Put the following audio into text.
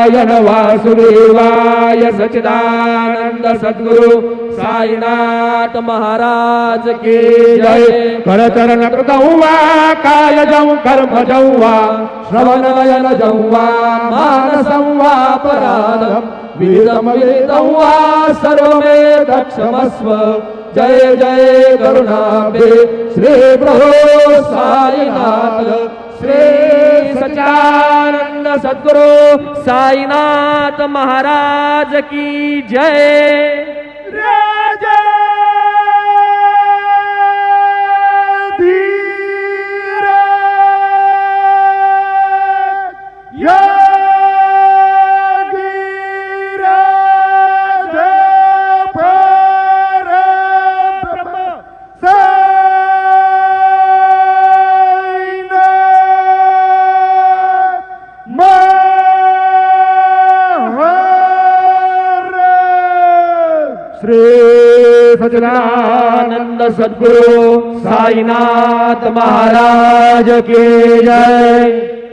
नारायण वासुदेवाय सच्चिदानंद सद्गुरु साईनाथ महाराज की जय। करचरण कृतौ वा कायजं कर्मजं वा श्रवणनयनजं वा मानसं वा पराधं विदितं विदितं वा सर्वमेतत्क्षमस्व। जय जय करुणाब्धे श्री प्रभो साईनाथ श्री सच्चिदानंद सद्गुरु साईनाथ महाराज की जय। श्री सच्चिदानंद सद्गुरु साईनाथ महाराज की जय।